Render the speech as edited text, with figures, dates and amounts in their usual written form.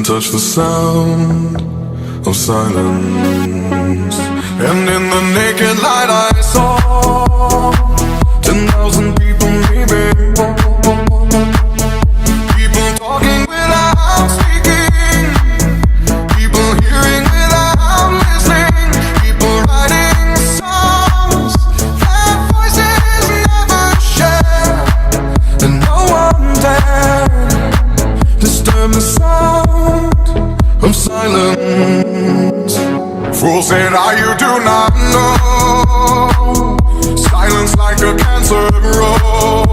couldn't touch the sound of silence. And in the naked light I saw 10,000 people maybe, people talking without speaking, people hearing without listening, people writing songs that voices never share, and no one dared disturb the sound of silence. Fool said, you do not know. Silence like a cancer grows.